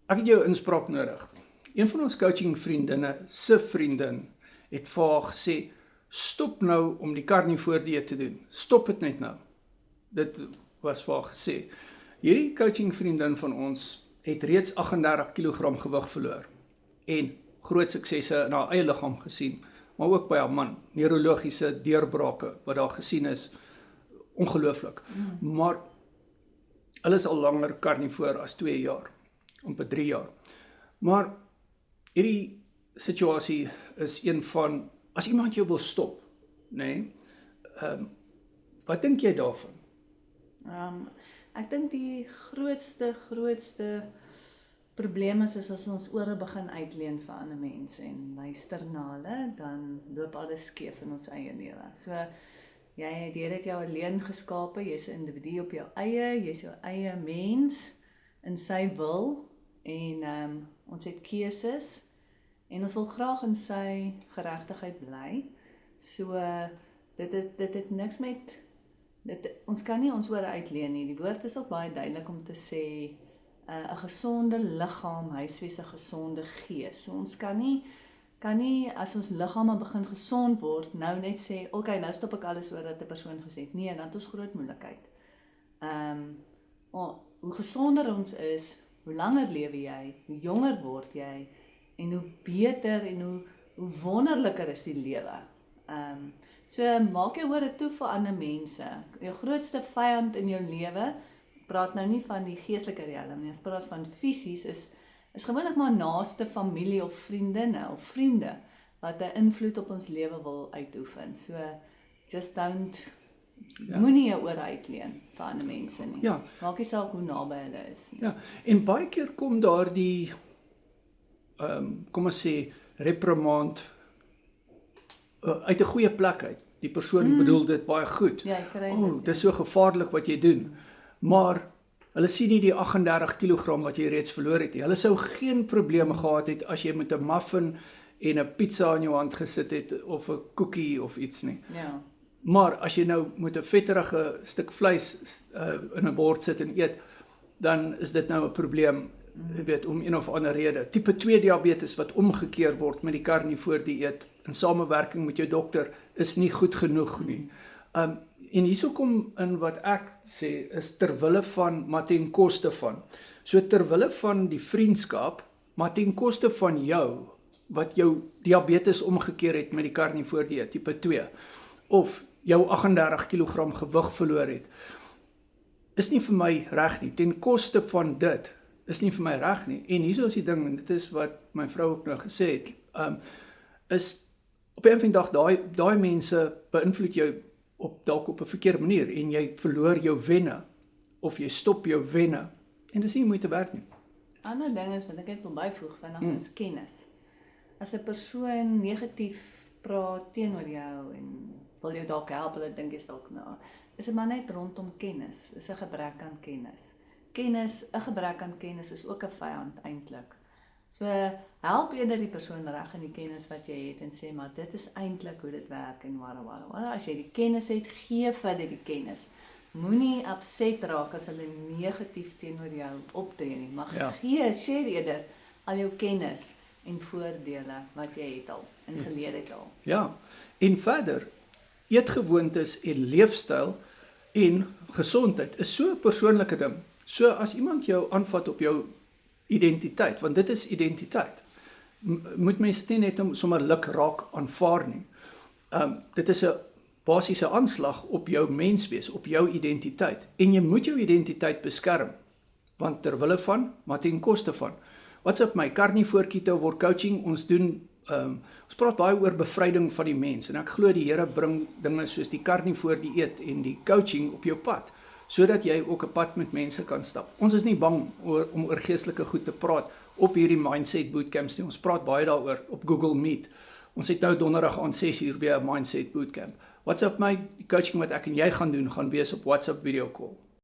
ek het jou inspraak nodig. Een van ons coaching vriendinne, se vriendin, het vir haar gesê, stop nou om die carnivore dieet te doen. Stop dit net nou. Dit was vir haar gesê. Hierdie coaching vriendin van ons het reeds 38 kg gewig verloor en groot suksesse in haar eie liggaam gesien, maar ook by haar man, neurologiese deurbrake wat daar gesien is, ongelooflik. Maar hulle is al langer carnivore as 2 jaar, amper 3 jaar. Maar hierdie situasie is een van, as iemand jou wil stop, nee, wat dink jy daarvan? Ek dink die grootste probleem is as ons ore begin uitleen vir ander mense en luister na hulle, dan loop alles skeef in ons eie lewe. So, die Here het jou alleen geskape, jy's 'n individu op jou eie, jy's jou eie mens in sy wil en ons het keuses en ons wil graag in sy geregtigheid bly. So, dit het niks met ons kan nie ons ore uitleen nie. Die woord is ook baie duidelik om te sê 'n gesonde liggaam huisves 'n gesonde gees. So ons kan nie as ons liggame begin gesond word, nou net sê, okay, nou stop ek alles oor dat 'n persoon gesê het. Nee, dan het ons groot moeilikheid. Hoe gesonder ons is, hoe langer lewe jy, hoe jonger word jy en hoe beter en hoe wonderliker is die lewe. So maak jou ore toe vir ander mense. Jou grootste vyand in jou lewe, praat nou nie van die geestelike riem nie, ons praat van fisies, is gewoonlik maar naaste familie of vriendinne of vriende wat 'n invloed op ons lewe wil uitoefen. So just moenie jou ore uitleen vir ander mense nie. Ja. Maak nie saak hoe naby hulle is nie. Ja, en baie keer kom daar die, kom ons sê, reprimand uit 'n goeie plek uit. Die persoon bedoel dit baie goed. Ja, ek kry dit. Dis so gevaarlik wat jy doen. Maar hulle sien nie die 38 kg wat jy reeds verloor het nie. Hulle sou geen probleme gehad het as jy met 'n muffin en 'n pizza in jou hand gesit het of 'n koekie of iets nie. Ja. Maar as jy nou met 'n vetterige stuk vleis in 'n bord sit en eet, dan is dit nou 'n probleem, jy weet, om een of ander rede. Tipe 2 diabetes wat omgekeer word met die carnivore dieet in samewerking met jou dokter is nie goed genoeg nie. En hierso kom in wat ek sê is terwille van, maar ten koste van. So terwille van die vriendskap, maar ten koste van jou, wat jou diabetes omgekeer het met die carnivore dieet, tipe 2, of jou 38 kg gewig verloor het, is nie vir my reg nie. Ten koste van dit is nie vir my reg nie. En hierso is die ding, en dit is wat my vrou ook nou gesê het, is op 'n dag daai mense beïnvloed jou dalk op 'n verkeerde manier en jy verloor jou wenne of jy stop jou wenne en dis nie moeite werd nie. Ander ding is wat ek net wil byvoeg vanaand is kennis. As 'n persoon negatief praat teenoor jou en wil jou dalk help, hulle dink jy's dalk nou, is dit maar net rondom kennis, is 'n gebrek aan kennis. 'n gebrek aan kennis is ook 'n vyand eintlik. So help eerder die persoon reg in die kennis wat jy het en sê maar dit is eintlik hoe dit werk en wara. As jy die kennis het, gee vir hulle die kennis. Moenie upset raak as hulle negatief teenoor jou optree nie, maar share eerder al jou kennis en voordele wat jy het al en geleer het al. Ja, en verder, eetgewoontes en leefstyl en gesondheid is so 'n persoonlike ding. So as iemand jou aanvat op jou identiteit, want dit is identiteit, moet mense nie net sommer raak aanvaar nie. Dit is 'n basiese aanslag op jou menswees, op jou identiteit, en jy moet jou identiteit beskerm, want terwille van, maar ten koste van. Wat's op my carnivore keto word coaching, ons praat baie oor bevryding van die mens, en ek glo die Here bring dinge soos die carnivore dieet en die coaching op jou pad, sodat jy ook 'n pad met mense kan stap. Ons is nie bang om oor geestelike goed te praat op hierdie Mindset Bootcamps nie. Ons praat baie daaroor op Google Meet. Ons het nou donderdag aan 6:00 weer 'n Mindset Bootcamp. WhatsApp my, die coaching wat ek en jy gaan doen, gaan wees op WhatsApp video call.